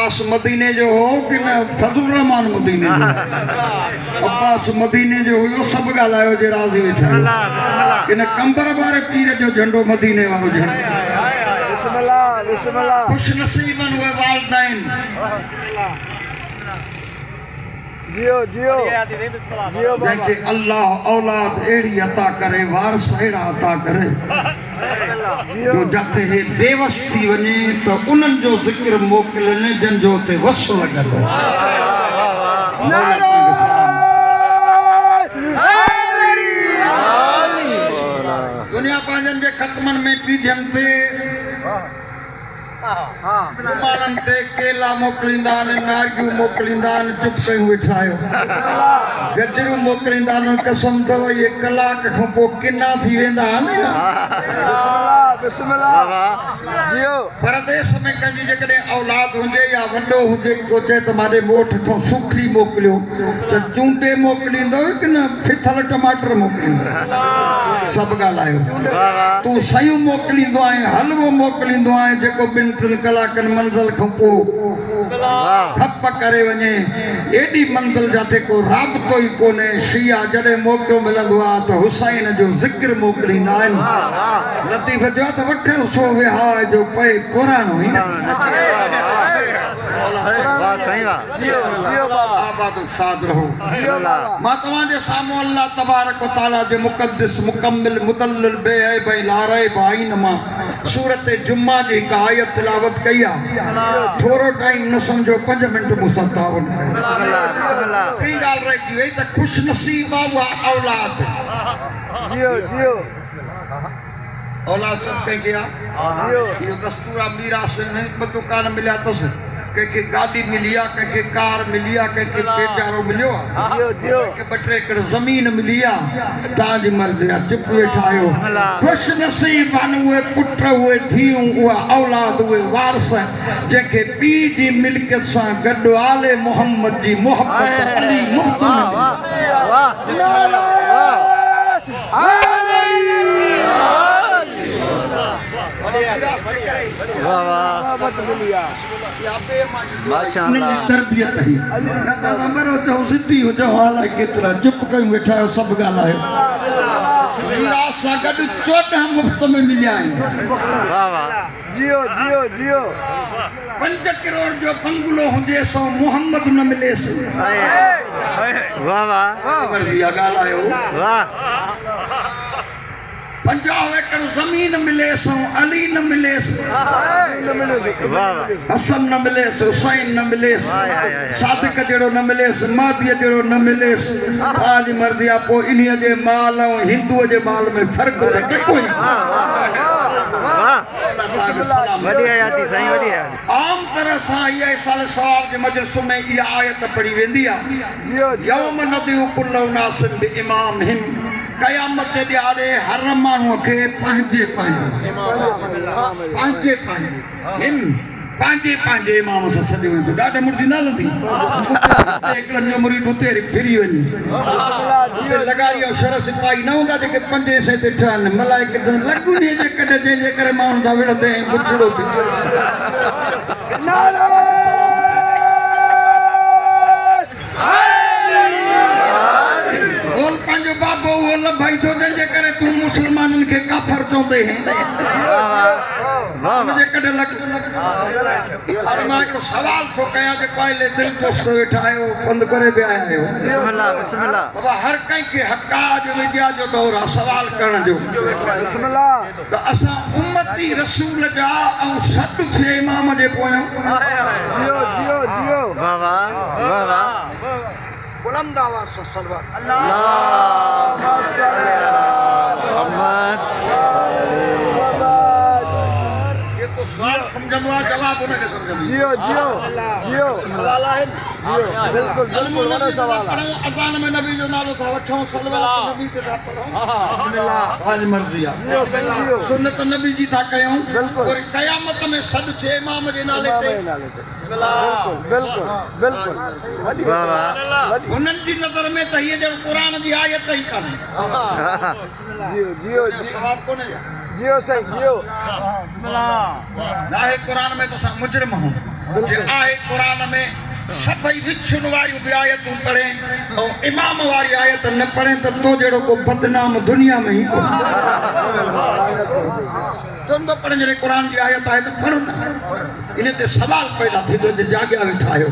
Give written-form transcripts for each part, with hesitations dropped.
अब्बास मदीने जो हो कि न फज़लुर रहमान मदीने जो अब्बास मदीने जो हुयो सब ॻाल्हायो जे राज़ी वेठा कि न कंबर वारे पीर जो झंडो मदीने वारो झंडो खुश नसीबन उहे वालिदैन जियो जियो जियो जंहिंखे अल्लाह औलाद अहिड़ी अता करे वारस अहिड़ा अता करे जो जिथे हे बेवस थी वञे त उन्हनि जो ज़िक्र मोकिलनि जंहिंजो ते वस लॻंदो दुनिया पंहिंजनि जे ख़तमनि में टीजनि ते माननि ते केला मोकिलींदा आहिनि नारियूं मोकिलींदा आहिनि चुप कयूं वेठा आहियो गजरूं मोकिलींदा आहिनि कसम अथव इहे कलाक खां पोइ किना थी वेंदा आहिनि परदेस में कंहिंजी जेकॾहिं औलाद हुजे या वॾो हुजे को चए त मां मोठ खां सुखड़ी मोकिलियो त चूंडे मोकिलींदो की न फिथल टमाटर मोकिलींदो सभु ॻाल्हायो तूं सयूं मोकिलींदो आहीं हलवो मोकिलींदो आहीं जेको ॿिनि टिनि कलाकनि मंज़िल खां पोइ थप करे वञे एॾी मंज़िल जिथे को राबितो ई कोन्हे शिया जॾहिं मौक़ो मिलंदो आहे त हुसैन जो ज़िक्र मोकिलींदा आहिनि लतीफ़ जो त वखर सो विहा जो पए पुराणो ई मां तव्हांजे साम्हूं अल्लाह तबारक व तआला जे मुक़द्दस मुकम्मिल मुदल्लिल बेअब ऐं लारैब आइन मां सूरत जुम्मा जी हिकु आयत तिलावत कई आहे थोरो टाइम न सम्झो 5 मिंट मूं सां तावन ॿी ॻाल्हि रहिजी वई त ख़ुशि नसीब आहे उहा औलाद जियो जियो औलाद सभु कंहिंखे आहे इहो दस्तूर आहे मीरास में ॿ दुकान मिलिया अथसि कंहिंखे गाॾी मिली आहे कंहिंखे कार मिली आहे कंहिंखे बेचारो मिलियो आहे कंहिंखे 2-3 एकड़ ज़मीन मिली आहे तव्हांजी मर्ज़ी आहे चुप वेठा आहियो ख़ुशि नसीब आहिनि उहे पुट उहे धीअरूं उहा औलाद उहे वारस जंहिंखे पीउ जी मिल्कियत सां गॾु आले मोहम्मद जी मोहबत अली तरबियत आई मरो चओ सिधी हुजो हाल केतिरा चुप कयूं वेठा आहियो सभु ॻाल्हायो मीरास सां गॾु 14 मुफ़्त में मिलिया आहिनि जियो जियो जियो 5 करोड़ जो बंगलो हुजे सो मोहम्मद न मिलेसि वाह वाह ॻाल्हायो 50 एकड़ ज़मीन मिलेसि अली न मिलेसि हसन न मिलेसि हुसैन न मिलेसि सादिक जहिड़ो न मिलेसि महदीअ जहिड़ो न मिलेसि तव्हांजी मर्ज़ी आहे पोइ इन्हीअ जे माल ऐं हिंदूअ जे माल में फ़र्क़ु आम तरह सां इहा साल सवाब जे मजलिस में इहा आयत पढ़ी वेंदी आहे यौम नदिउ कुल्लु उनासिन बिइमामिहिम क़यामत जे ॾियारे हर माण्हूअ खे पंहिंजे इमाम सां सॼो वेंदो ॾाढा मुर्जी न हलंदी हिकिड़नि जो मुरीद हुते फिरी वञे लॻारी ऐं शर सिपाही न हूंदा जेके 500 ते ठहनि मलाइक लॻुनी जे कॾहिं जंहिंजे करे माण्हू था विढ़ंदे बुछड़ो थी पंहिंजो बाबो उहो लभाई थो जंहिंजे करे तूं मुस्लमाननि खे काफ़र चवंदे मां हिकिड़ो सवाल थो कयां जेको आहे दिलि पोस्ट वेठा आहियो बंदि करे बि आया आहियो बाबा हर कंहिंखे हक़ाज विद्या जो दौरु आहे सवाल करण जो त असां उम्मती रसूल जा ऐं सॾु थिए इमाम जे पोयां बुलंद आवाज़ से सलवात अल्लाहुम्मा सल्ली अला मुहम्मद ये तो सवाल समझंदो आहे जवाब उनखे समझंदो जियो जियो जियो सवाल आहे जियो बिल्कुल बिल्कुल वॾो सवाल आहे अज़ान में नबी जो नालो था वठूं सलवात नबी ते था पढ़ूं बिस्मिल्लाह तव्हांजी मर्ज़ी आहे जियो जियो सुन्नत नबी जी था कयूं बिल्कुल और क़यामत में सॾु थिए इमाम जे नाले ते बिल्कुल बिल्कुल उन्हनि जी नज़र में त हीअ ॼण क़ुरान जी आयत ई कान्हे जियो जियो सवाब कोन्हे जियो साईं जियो नाहे क़ुरान में त असां मुजरिम आहियूं जे आहे क़ुरान में सभई विछुन वारियूं बि आयतूं पढ़े ऐं इमाम वारी आयत न पढ़े त तो जहिड़ो को बदनाम दुनिया में ई कोन चवंदो पढ़े जॾहिं क़ुरान जी आयत आहे त पढ़ो न इन ते सवाल पैदा थींदो जे जाॻिया वेठा आहियो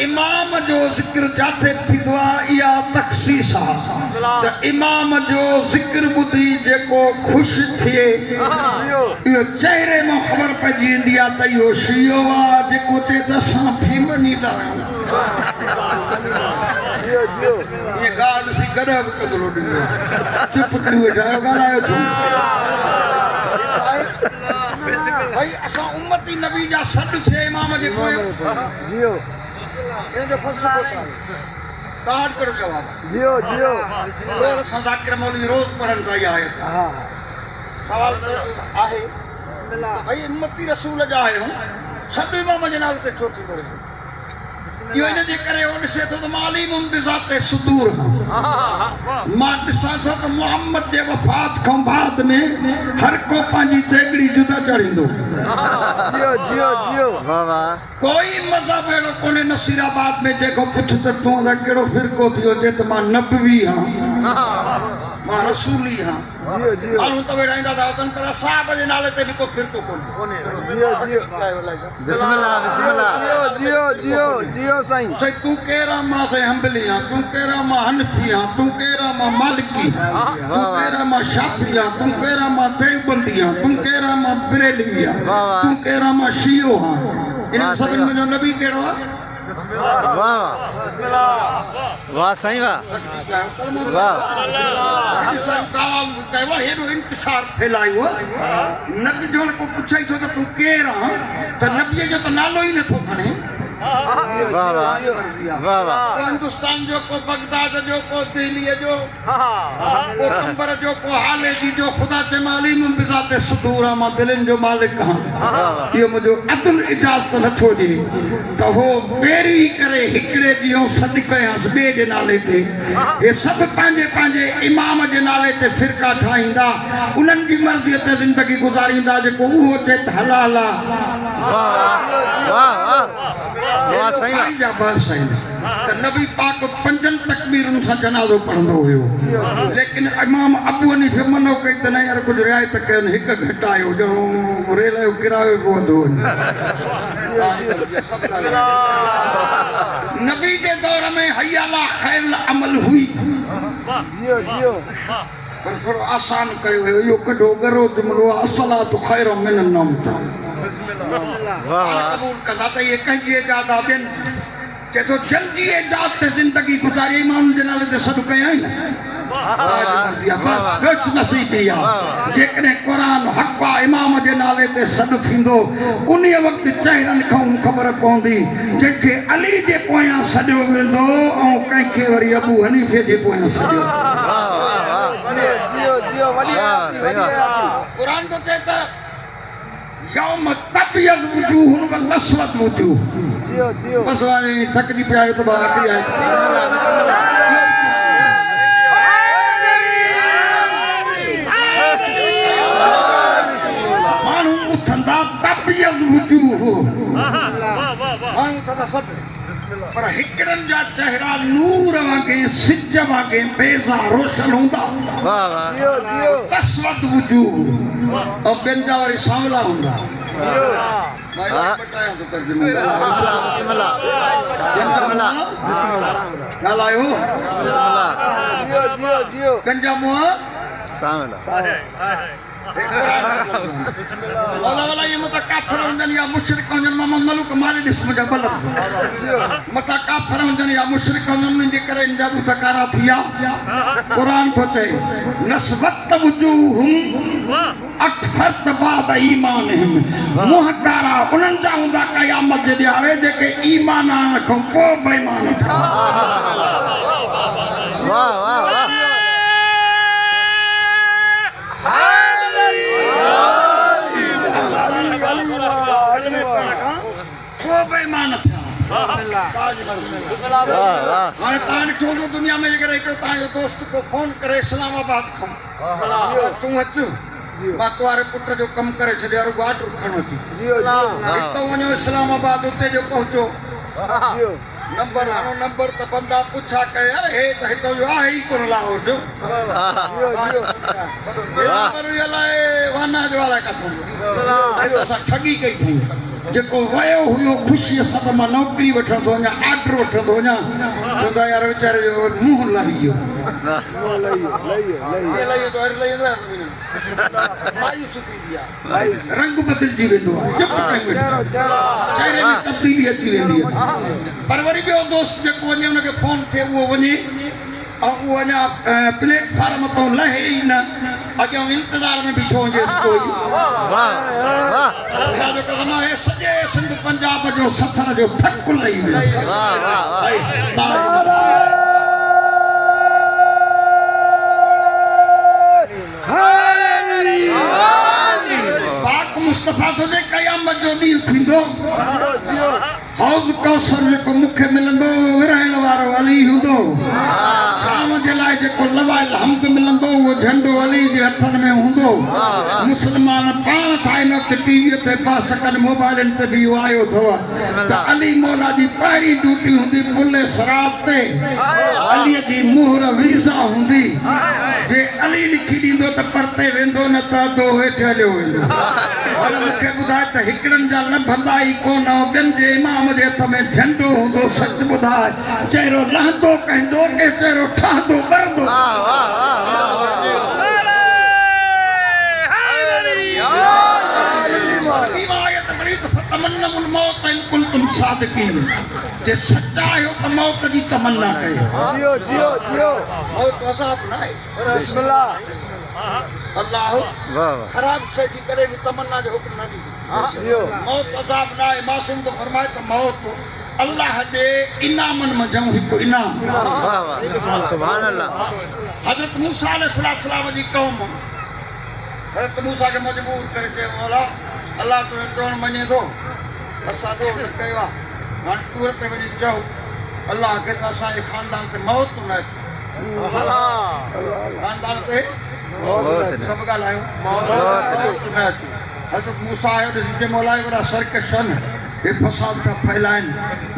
इमाम जो ज़िक्र जिथे थींदो आहे इहा तख़सीस आहे त इमाम जो ज़िक्र ॿुधी जेको ख़ुशि थिए इहो चहिरे मां ख़बर पइजी वेंदी आहे त इहो शियो आहे जेको ते त असां फी मञींदा आहियूं इहे ॻाल्हि ॾिसी गॾु बि कदलो ॾींदो चुप करे वेठा आहियो ॻाल्हायो छो भाई असां उम्मती नबी जा सॾु थिए इमाम जे पोइ जियो इनजो फ़लसफ़ो छा आहे तव्हां करो जवाब जियो जियो रोज़ असां ज़ाकिर मौलवी रोज़ पढ़नि था इहा आयत हाँ सवाल आहे भाई उम्मती रसूल जा आहियूं सभु इमाम जे नाले ते छो थी पढ़े इहो इन जे करे उहो ॾिसे थो त मालीमुन बिज़ाते सुदूर मां ॾिसां थो त मुहम्मद जे वफ़ात खां बाद में हर को पंहिंजी देगड़ी जुदा चाढ़ींदो जियो जियो जियो वाह वाह कोई मज़हब अहिड़ो कोन्हे नसीराबाद में जेको पुछ त तूं त कहिड़ो फ़िरक़ो थियो चए त मां नबवी आहियां मां रसूली आहियां जियो जियो माण्हू त विढ़ाईंदा था वञनि पर साहिब जे नाले ते बि को फ़िरक़ो कोन्हे जियो जियो बिस्मिल्लाह बिस्मिल्लाह जियो जियो जियो जियो साईं साईं तूं कहिड़ा मां साईं हंबली आहियां तूं कहिड़ा मां हनफी आहियां तूं कहिड़ा मां मालिकी तूं कहिड़ा मां शाफी आहियां तूं कहिड़ा मां देवबंदी आहियां तूं कहिड़ा मां बरेलवी आहियां तूं कहिड़ा मां शियो आहियां इन सभिनी में जो नबी कहिड़ो आहे वाह वाह साईं वाह वाह हेॾो इंतशार फैलायो नबी जो को पुछाई थो त तूं केरु आहीं त नबीअ जो त नालो ई नथो खणे वाह वाह वाह वाह हिंदुस्तान जो को बगदाद जो को दिल्ली जो को कंबर जो को हाले जी जो खुदा ते मालिम बिज़ाते सुदूर मां दिलनि जो मालिक आहियां इहो मुंहिंजो अदल इजाज़त नथो ॾे त हो बेरी करे हिकिड़े ॾींहुं सॾु कयांसि ॿिए जे नाले ते हे सभु पंहिंजे पंहिंजे इमाम जे नाले ते फ़िरका ठाहींदा उन्हनि जी मर्ज़ीअ ते ज़िंदगी गुज़ारींदा जेको उहो चए त हलाल आहे वाह वाह वाह साईं वाह जा बस आहिनि त नबी पाक पंजनि तकबीरुनि सां जनाज़ो पढ़ंदो हुयो लेकिन इमाम अबू हनीफ़े मनो कई त न यार कुझु रिआयत कनि हिकु घटायो ॼणो रेल जो किरायो बि वधो नबी जे दौर में हयाला ख़ैर अमल हुई जियो जियो पर थोरो आसान कयो हुयो इहो कढो गरो जुमिलो आहे असलातु ख़ैर मिन नौम क़बूल कंदा त इहे कंहिंजी इजाद आहे ॿियनि चए थो जल्दी इजाद ते ज़िंदगी गुज़ारी माण्हुनि जे नाले ते सॾु कयां न नसीबी आहे जेकॾहिं क़ुरान हक़ आहे इमाम जे नाले ते सॾु थींदो उन वक़्तु चहिरनि खां ख़बर पवंदी जंहिंखे अली जे पोयां सॾियो वेंदो ऐं कंहिंखे वरी अबू हनीफ़े जे पोयां सॾियो जियो जियो वॾी क़ुरान तो चए त यौम तबयद वजूह व तस्वद वजूह जियो जियो बस हाणे थकिजी पिया आहियो त आख़िरी आहे माण्हू उथंदा तबयद वजूह माण्हू उथंदा सभु पर हिकिड़नि जा चहिरा नूर वांगुरु सिज वांगुरु बेज़ा रोशन हूंदा वाह वाह जियो जियो तस्वद वजूह ऐं ॿियनि जा वरी सांवला हूंदा बिस्मिल्लाह बिस्मिल्लाह ॻाल्हायो जियो जियो जियो पंहिंजा मुंहं सामला मौला ये मता काफर हुंदनि या मुशरिक हुंदनि मां मलूक मारे ॾिस मुंहिंजा बलद मता काफर हुंदनि या मुशरिक हुंदनि जे करे इन जा मुतकारा थिया क़ुरान थो चए नस्वत वजूहुम अकफरत बाद ईमानहिम मुंह कारा उन्हनि जा हूंदा क़यामत जे ॾियारे जेके ईमान आणण खां पोइ बेईमान थिया वाह वाह वाह बेईमान थिया हाणे तव्हां ॾिठो हूंदो दुनिया में जेकर हिकिड़ो तव्हांजो दोस्त को फोन करे इस्लामाबाद खां तूं अचु मां तुम्हारे पुट जो कम करे छॾियो वाटर खणो थी जियो जियो हितो वञो इस्लामाबाद उते जो पहुचो जियो नंबर हणो नंबर त बंदा पुछा कयो यार हे त हितो जो आहे ई कोन लाहौर जो जियो जियो नंबर ये लाए वाना जो वाला काथो असां ठगी कई थी जेको वयो हुयो ख़ुशीअ सां त मां नौकिरी वठंदो वञा ऑर्डर वठंदो वञा चवंदा यार वीचारे जो मुंहुं लही वियो मायूसी थींदी आहे रंग बदिलजी वेंदो आहे चहिरे में तब्दीली अची वेंदी आहे पर वरी ॿियो दोस्त जेको वञे हुनखे फोन थिए उहो वञे ऐं उहो अञा प्लेटफार्म तां लहे ई न अॻियां इंतज़ार में बीठो हुजेसि कोई जो कसम आहे सॼे सिंध पंजाब जो सफ़र जो थक लही वियो पाक मुस्तफ़ा तो जे क़यामत जो ॾींहुं थींदो हौज़ कौसर जेको मूंखे मिलंदो विरहाइण वारो अली हूंदो शाम जे लाइ जेको लवाइल हमद मिलंदो उहो झंडो अली जे हथनि में हूंदो मुस्लमान पाण ठाहे न टीवीअ ते पा सकनि मोबाइलनि ते बि इहो आयो अथव त अली मौला जी पहिरीं ड्यूटी हूंदी पुल सराब ते अलीअ जी मुहर वीज़ा हूंदी जे अली लिखी ॾींदो त परते वेंदो न त अधो हेठि हलियो वेंदो पर मूंखे ॿुधाए त हिकिड़नि जा लभंदा ई कोन ॿियनि जे इमाम जे हथ में झंडो हूंदो सच ॿुधाए चहिरो लहंदो कंदो के चहिरो ठहंदो ॿरंदो रिवायत बड़ी त तमन्नुल मौत इन कुंतुम सादिकीन जे सच्चा आहियो त मौत जी तमन्ना कयो जियो जियो जियो मौत अज़ाब न आहे बिस्मिल्लाह अल्लाह ख़राब शइ जी करे बि तमन्ना जो हुक्म न ॾींदो जियो मौत अज़ाब न आहे मासूम तो फरमाए त मौत अल्लाह जे इनामनि में जऊं हिकु इनाम सुभान अल्लाह हज़रत मूसा अलैहिस्सलाम जी क़ौम हज़रत मूसा खे मजबूर करे चयो मौला अल्लाह तुंहिंजो चवणु मञे थो असां तो न कयो आहे हाणे टूर ते वञी चओ अल्लाह खे त असांजे ख़ानदान ते मौत न अचे ख़ानदान ते सभु ॻाल्हायो मौत न अचे हज़रत मूसा आयो ॾिसी चए मौला वॾा सर्कश आहिनि हे फसाद था फैलाइनि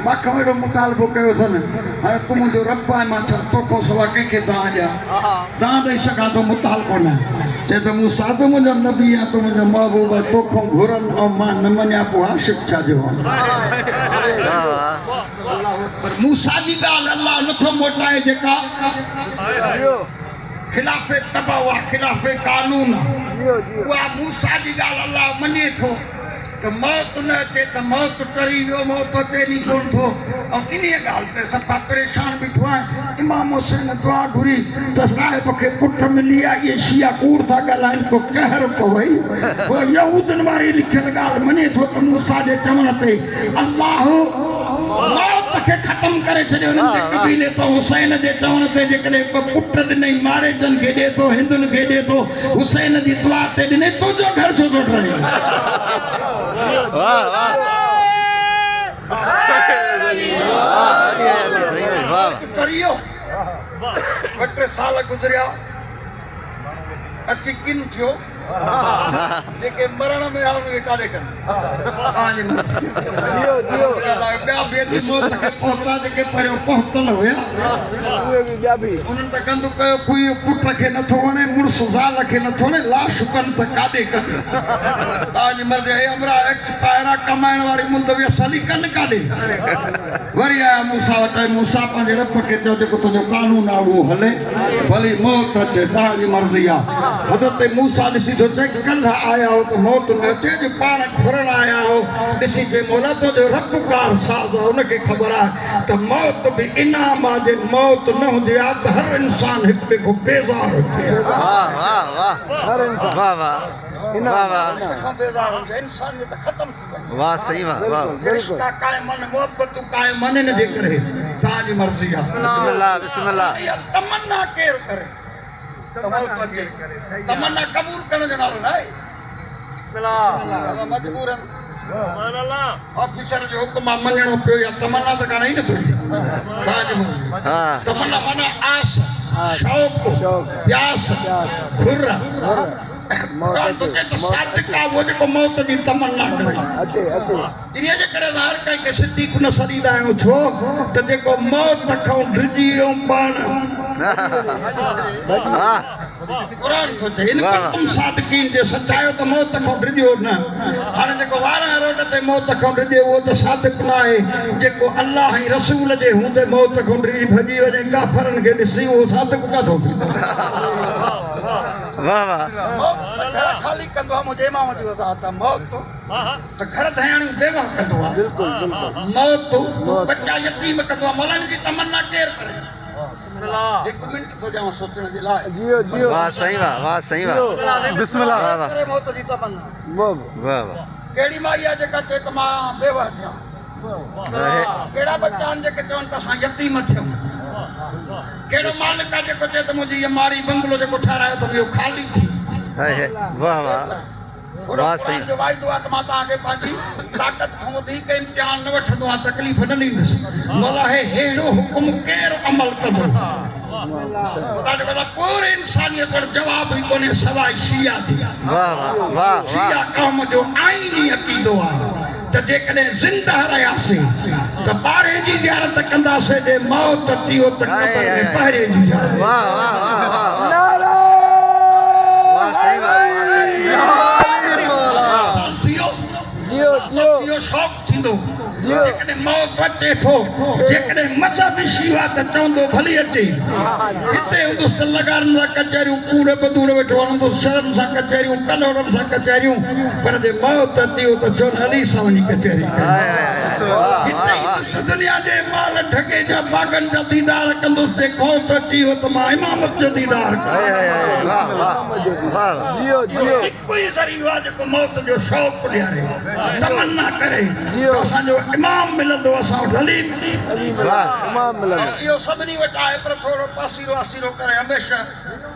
मां खां अहिड़ो मुतालबो कयो अथनि हाणे तूं मुंहिंजो रब आहे मां छा तोखां सवाइ कंहिंखे दान ॾियां दान ॾेई सघां थो मुतालबो न चए त मूसा तूं मुंहिंजो नबी आहे तूं मुंहिंजो महबूब आहे तोखां घुरनि ऐं मां न मञा पोइ आशिक़ छा जो पर मूसा जी ॻाल्हि अलाह नथो मोटाए जेका खिलाफ़े तबा हुआ खिलाफ़े कानून उहा मूसा जी ॻाल्हि अलाह मञे थो त मौत न अचे त मौत टरी वियो मौत अचे नी कोन थो ऐं इन ॻाल्हि ते सफ़ा परेशान बीठो आहियां इमाम हुसैन दुआ घुरी त साहिब खे पुट मिली आहे इहे शिया कूड़ था ॻाल्हाइनि को कहर को वई उहो यहूदनि वारी लिखियलु ॻाल्हि मञे थो त मूसा जे चवण ते अल्लाह मौत खे ख़तम करे छॾियो हिननि जे कबीले तो हुसैन जे चवण ते जेकॾहिं पुट ॾिनई मारे जन खे ॾिए थो हिंदुनि खे ॾिए थो हुसैन जी दुआ ते ॾिनई तुंहिंजो घर छो थो ठहे परियो ॿ टे साल गुज़रिया अची किन थियो जेके मरण में आहे उनखे काॾे कनि ॿिया बेदी मौत खे पहुता जेके पहिरियों पहुतल हुया उन्हनि त कंदु कयो कोई पुट खे नथो वणे मुड़ुसु ज़ाल खे नथो वणे लाश कनि त काॾे कनि तव्हांजी मर्ज़ी हे अमरा एक्सपायर आहे कमाइण वारी मुंदवी असली कनि काॾे वरी आया मूसा वटि मूसा पंहिंजे रब खे चयो जेको तुंहिंजो कानून आहे उहो हले भली मौत अचे तव्हांजी मर्ज़ी आहे हज़रत मूसा ॾिसी थो चए कल्ह आया हो त मौत न अचे जो पाण घुरण आया हो ॾिसी चए मौला तुंहिंजो रब कार साज़ आहे हुनखे ख़बर आहे त मौत बि इनाम आहे जे मौत न हूंदी आहे त हर इंसान हिकु ॿिए खां बेज़ार हुजे इंसानियत ख़तम थी वञे वाह सही वाह वाह रिश्ता क़ाइम आहिनि मोहबतूं क़ाइम आहिनि इन जे करे तव्हांजी मर्ज़ी आहे बिस्मिल्लाह बिस्मिल्लाह तमन्ना केरु करे तमन्ना क़बूल करण जो नालो न आहे मजबूर ऑफिसर जो हुकुम आहे मञणो पियो या तमन्ना त कान ई न पियो तमन्ना माना आस शौक़ प्यास खुर क़ुरान तो चए तो सादिक़ आहे उहो जेको मौत जी तमन्ना करे अचे अचे इन्हीअ जे करे हर कंहिंखे सिद्दीक़ न सॾींदा आहियूं छो त जेको मौत खां डिॼी वियो पाण क़ुरान थो चए इन तुम सादिक़ीन जे सचायो त मौत खां डिॼो न हाणे जेको वारहं रोड ते मौत खां डिॼे उहो त सादिक़ न आहे जेको अलाह ऐं रसूल जे हूंदे मौत खां डिॼी भॼी वञे काफ़रनि खे ॾिसी उहो सादिक़ काथो थिए वाह वाह खाली कंदो आहे मुंहिंजे इमाम जी वज़ाहत आहे मौत त घर धयाणियूं बेवा कंदो आहे बिल्कुलु बिल्कुलु मौत बच्चा यतीम कंदो आहे मौलाना जी तमन्ना केरु करे हिकु मिंट थो ॾियांव सोचण जे लाइ जियो जियो वाह सही वाह सही वाह बिस्मिल्लाह वाह वाह करे मौत जी तमन्ना वाह वाह वाह कहिड़ी माई आहे जेका चए त मां बेवा थियां रहे कहिड़ा बच्चा आहिनि जेके चवनि त असां यतीम थियूं कहिड़ो मालिक आहे जेको चए त मुंहिंजी इहा माड़ी बंगलो जेको ठारायो त इहो ख़ाली थी है वाह वाह वाह सही जो वाइदो आहे त मां तव्हांखे पंहिंजी ताक़त खां वधीक इम्तिहान न वठंदो आहियां तकलीफ़ न ॾींदुसि मौला हेड़ो हुकुम केरु अमल कंदो पूरे इंसानियत वटि जवाब ई कोन्हे सवाइ शिया थी वाह वाह वाह शिया वाह क़ौम जो आईनी अक़ीदो आहे त जेकॾहिं ज़िंदा रहियासीं त ॿारहें जी ज़ियारत कंदासीं जे मौत थी वियो त क़बर में पहिरें जी ज़ियारत वाह वाह वाह वाह वाह नारा वाह सही वाह थियो जियो जियो इहो शौक़ थींदो जियो जेकॾहिं मौत अचे थो जेकॾहिं मज़हबी शिवा त चवंदो भली अचे हिते हूंदुसि त लॻाइनि सां कचहरियूं कूड़ बदूड़ वेठो हलंदुसि शर्म सां कचहरियूं कलोड़नि सां कचहरियूं पर जे मौत अची वियो त चवनि हली सां वञी कचहरी हिते हूंदुसि दुनिया जे माल ढके जा बागनि जा दीदार कंदुसि जे मौत अची वियो त मां इमामत जो दीदार जियो जियो हिकु ई ज़रियो आहे जेको मौत जो शौक़ ॾियारे तमन्ना करे असांजो इमाम मिलंदो असां वटि हली तमाम मिलंदो इहो सभिनी वटि आहे पर थोरो पासीरो आसीरो करे हमेशह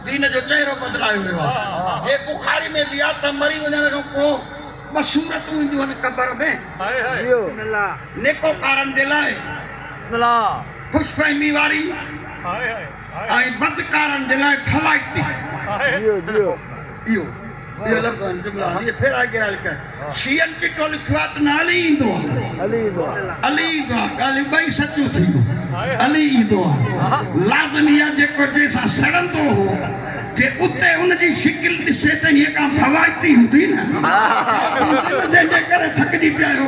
दीन जो चहिरो बदिलायो वियो आहे हे बुखारी में बि आहे त मरी वञण खां पोइ ॿ सूरतूं ईंदियूं आहिनि क़बर में जियो नेकोकारनि जे लाइ ख़ुशफ़हमी वारी ऐं बदकारनि जे लाइ फलाइती जियो जियो इहो लफ़्ज़ आहिनि जुमिला इहे फेराए गिराए लिखिया शियनि चिटो लिखियो आहे त न अली ईंदो आहे अली दो अली ईंदो आहे ॻाल्हियूं ॿई सचियूं थियूं अली ईंदो आहे लाज़मी आहे जेको जंहिंसां सड़ंदो हो जे उते हुनजी शिकिल ॾिसे त हीअ का भवाइती हूंदी न जंहिंजे करे थकिजी पिया आहियो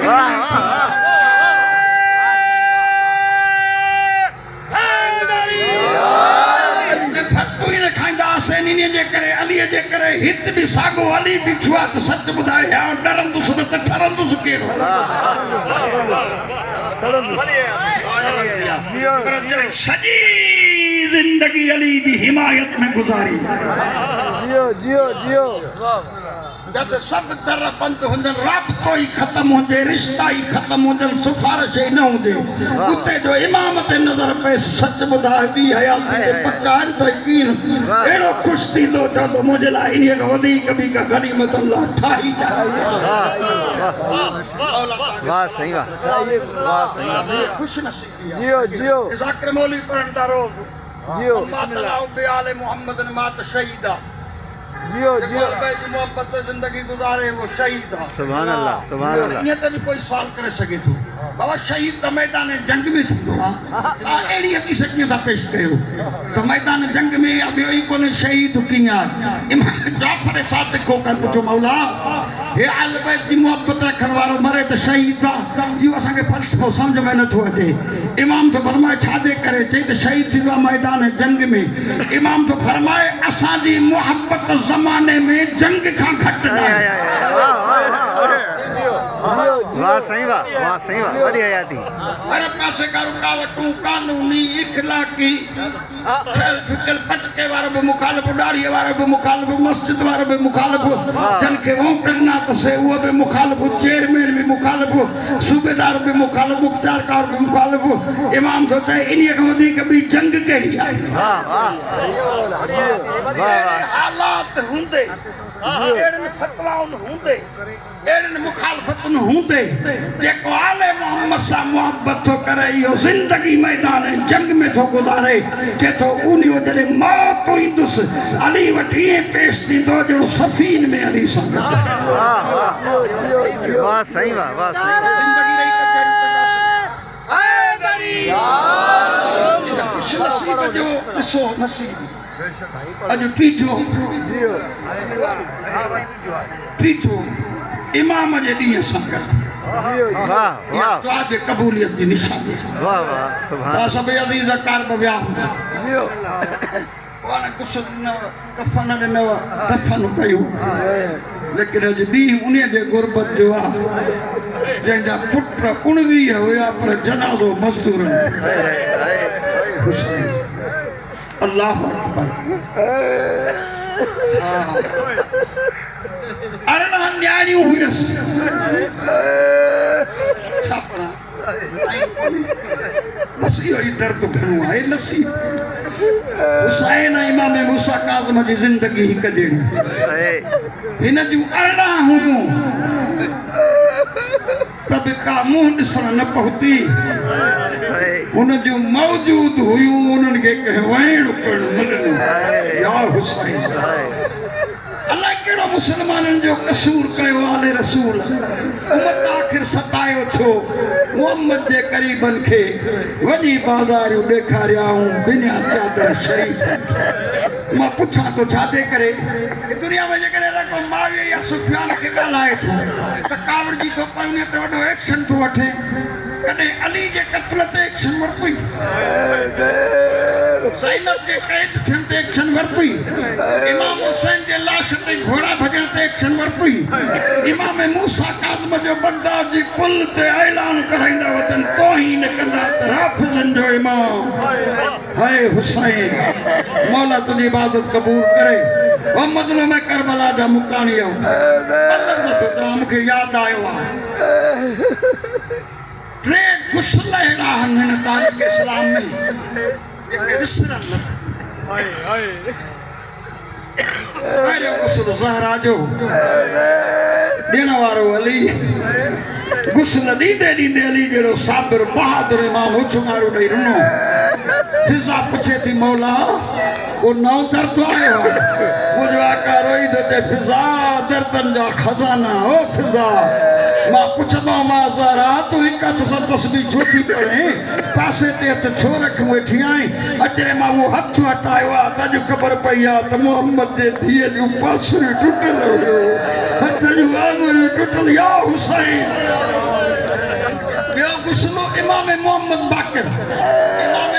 फतू ई न खाईंदा हुआसीं इन्हीअ जे करे अलीअ जे करे हित बि साॻियो अली बि थियो आहे त सच ॿुधाए हा डरंदुसि न त ठरंदुसि कहिड़ो पर जॾहिं सॼी ज़िंदगी अली जी हिमायत में गुज़ारी जियो जियो जियो जब सब दर बंद हुजनि राब्तो ई ख़तम हुजे रिश्ता ई ख़तम हुजनि सिफारिश ई न हुजे उते जो इमाम ते नज़र पए सच ॿुधाए ॿी हयाती ते पका आहिनि त यकीन अहिड़ो ख़ुशि थींदो चवंदो मुंहिंजे लाइ इन्हीअ खां वधीक ॿी का गनीमत अल्लाह ठाही वाह सही वाह सही ख़ुशि नसीबी आहे जियो जियो ज़ाकिर मौलवी पढ़नि था रोज़ जियो मोहम्मद मात शहीद आहे जियो जियो मोहब्बत ज़िंदगी गुज़ारे वो शहीद आहे सुभान अल्लाह ईअं त कोई सुवाल करे सघे थो बाबा शहीद त मैदान जंग में थींदो आहे तव्हां अहिड़ी हक़ीक़त था पेश कयो त मैदान जंग में या ॿियो ई कोन्हे शहीद कीअं आहे इमाम जाफ़र सादिक़ खां पुछो मौला हे अहल बैत जी मोहब्बत रखण वारो मरे त शहीद आहे इहो असांखे फ़लसफ़ो सम्झ में नथो अचे इमाम थो फरमाए छाजे करे चई त शहीद थींदो आहे मैदान जंग में इमाम थो फरमाए असांजी मोहब्बत ज़माने में जंग खां घटि न आहे वाह सही वाह बड़ी हयाती हर पासे का रुकावटूं कानूनी इखलाकी ठल ठुकल पटके वारो बि मुखालिफ़ दाढ़ीअ वारो बि मुखालिफ़ मस्जिद वारो बि मुखालिफ़ जन खे वोटना त से उहो बि मुखालिफ़ चेयरमैन बि मुखालिफ़ सूबेदार बि मुखालिफ़ मुख़्तियारकार बि मुखालिफ़ इमाम थो चए इन्हीअ खां वधीक ॿी जंग कहिड़ी आहे हालात हूंदे अहिड़नि फतवाउनि हूंदे अहिड़नि मुखालिफ़तुनि हूंदे जेको आले मोहम्मद सा मोहब्बत तो करे यो जिंदगी मैदान जंग में तो गुजारे जे तो उनियो जरे मौत तो इंदुस अली वठी पेश थी तो जो सफीन में अली सा वाह सही वाह सही जिंदगी रही नसीब जो ॾिसो नसीब अॼु पीठो इमाम जे ॾींहं सां गॾु वाह वाह दुआ जे क़बूलियत जी निशानी वाह वाह सुभान सभई अज़ीज़ कार विया हूंदा कुझु कफ़न ॾिनव दफ़न कयूं लेकिन अॼु ॾींहुं उन जे गुरबत जो आहे जंहिंजा पुट 19 हुया पर जनाज़ो मज़दूर अल्लाह अकबर 18 न्याणियूं हुयसि छा पढ़ा बस इहो ई दर्द घणो आहे नसीब हुसैन इमाम मूसा काज़िम जी ज़िंदगी हिकु जहिड़ी हिन जूं 18 हुयूं तब का मुंहुं ॾिसण न पहुती हुन जूं मौजूद हुयूं उन्हनि खे कंहिं वहिण करणु न ॾिनो या हुसैन अलाए कहिड़ो मुसलमाननि जो कसूर कयो आले रसूल उमत आख़िर सतायो छो मोहम्मद जे क़रीबनि खे वॾी बाज़ारियूं ॾेखारियाऊं बिना चादर शरीफ़ मां पुछां थो छाजे करे दुनिया में जेकॾहिं को माविया या सुफियान खे ॻाल्हाए थो त कावड़जी थो पए उन ते वॾो एक्शन थो वठे कॾहिं अली जे क़त्ल ते एक्शन वरितई ज़ैनब जे क़ैद थियण ते एक्शन वरितई इमाम हुसैन जे लाश ते घोड़ा भॼण ते एक्शन वरितई इमाम मूसा काज़िम जो बगदाद जी पुल ते ऐलान कराईंदा वतन तौहीन कंदा त हाफ़िज़नि जो इमाम हाय हुसैन मौला तुंहिंजी इबादत क़बूल करे वो मजलूम में करबला जा मुकानियो अल्लाह तो मूंखे यादि आयो आहे 3 गुस्ल अहिड़ा आहिनि हिन तारीख़ इस्लाम में जेके विसरनि न पहिरियों गुस्ल ज़हरा जो ॾियण वारो अली गुस्ल ॾींदे ॾींदे अली जहिड़ो साबिर बहादुर इमाम उछुगारो ॾेई रुनो फिज़ा पुछे थी मौला को नओं दर्द आयो आहे मुंहिंजो आका रोई थो चए फिज़ा दर्दनि जा खज़ाना ओ फिज़ा मां पुछंदो मां ज़हरा तूं हिकु हथ सां तस्बीह छो थी पढ़े पासे ते हथ छो रख वेठी आहीं अचे मां उहो हथु हटायो आहे त अॼु ख़बर पई आहे त मोहम्मद जे धीअ जूं पासरियूं टुटल हुयूं हथ जूं आङुरियूं टुटल या हुसैन ॿियो गुस्लो इमाम मोहम्मद बाक़िर इमाम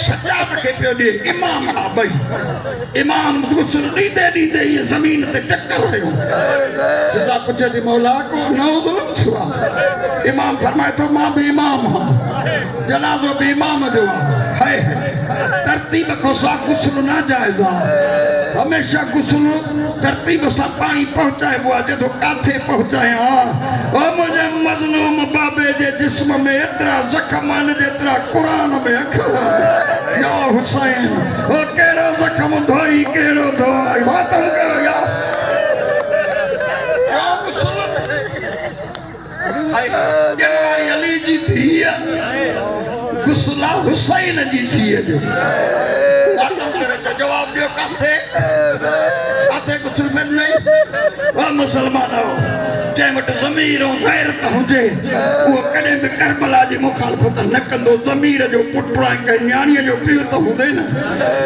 सजाद खे पियो ॾे इमाम आहे ॿई इमाम गुस्ल ॾींदे ॾींदे इहे ज़मीन ते टकर रहियो ख़ुदा पुछे थी मौला को नओं ज़ुल्म थियो आहे इमाम फरमाए थो मां बि इमाम आहियां जनाज़ो बि इमाम जो आहे तरतीब खां सां गुस्ल नाजाइज़ आहे हमेशह गुस्ल तरतीब सां पाणी पहुचाइबो आहे जे तो काथे पहुचायां ओ मुंहिंजे मज़लूम बाबे जे जिस्म में एतिरा ज़ख़्म आहिनि जेतिरा क़ुर में अखर या हुसैन ओ कहिड़ो ज़ख़्म धोई कहिड़ो धोई मातम कयो या अली जी धीअ गुस्ला हुसैन जी धीअ जो जवाब ॾियो काथे काथे गुस्ल मिलने वाह मुसलमानो जंहिं वटि ज़मीर ऐं गैरत हुजे उहो कॾहिं बि करबला जी मुखालफ़त न कंदो ज़मीर जो पुटु ऐं कंहिं न्याणीअ जो पीउ त हूंदे न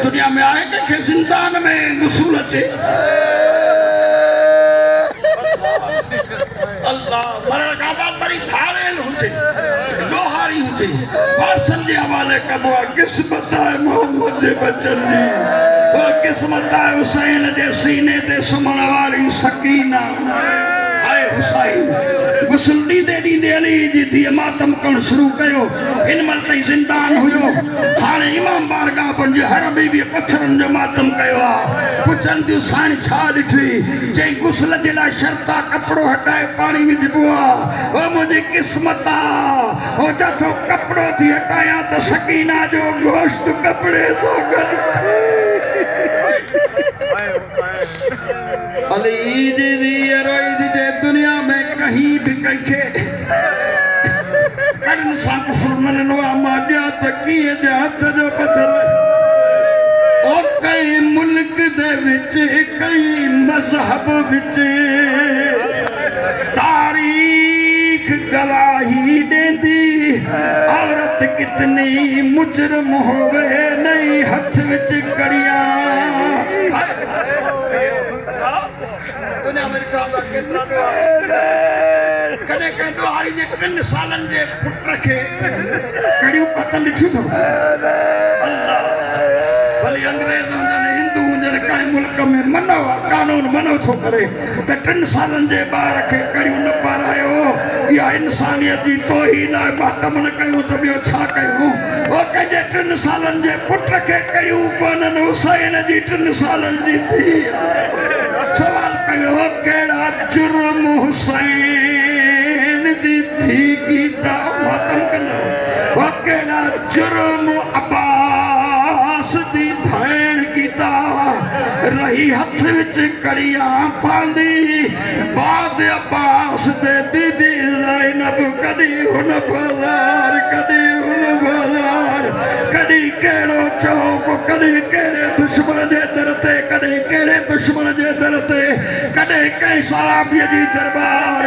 दुनिया में आहे कंहिंखे ज़िंदान में गुसूल अचे अल्लाह मरण खां बाद वरी थाड़ेल हुजे लोहारी हुजे वारसनि जे हवाले कबो आहे क़िस्मत आहे मोहम्मद जे बचन जी वो क़िस्मत आहे हुसैन जे सीने ते सुम्हण वारी सकीना हाय हुसैन गुस्ल ॾींदे ॾींदे अली जी धीअ मातम करणु शुरू कयो हिन महिल ताईं ज़िंदान हुयो हाणे इमाम बारगाह पंहिंजे हर बीबीअ पथरनि जो मातम कयो आहे पुछनि थियूं साईं छा ॾिठी चई गुस्ल जे लाइ शर्त आहे कपिड़ो हटाए पाणी विझिबो आहे ओ मुंहिंजी क़िस्मत आहे हो जाथो कपिड़ो थी हटायां त सकीना जो गोश्त कपिड़े सां गॾु अली जी धीअ रोई जे दुनिया में कहीं भी कंहिंखे किए जात जो बदल ओ कई मुल्क दे विच कई मजहब विच तारीख गवाही देंदी औरत कितनी मुजरम होवे नहीं हथ विच कड़ियां कने कहंदो हारी जे 3 सालन जे पुट खे कड़ियूं पतल ॾिठियूं अथव भले अंग्रेज हुजनि हिंदू हुजनि कंहिं मुल्क में मनो आहे कानून मनो थो करे त 3 सालन जे ॿार खे कड़ियूं न पारायो इहा इंसानियत जी तौहीन आहे मातम न कयूं त ॿियो छा कयूं उहो कंहिंजे 3 सालन जे पुट खे कड़ियूं कोन्हनि हुसैन जी 3 सालन जी थी सवाल कयो कहिड़ा जुर्म हुसैन दी थी कीता मातम कंदो वो कहिड़ा जुर्म अब्बास दी भेण कीता रही हथ विच कड़ियां पांदी बाद अब्बास दे बीबी ज़ैनब कदी हुन बाज़ार कदी हुन बाज़ार कदी कहिड़ो चौक कदी कहिड़े दुश्मन जे दर ते कदी कहिड़े दुश्मन जे दर ते कॾहिं कंहिं सहाबीअ जी दरबार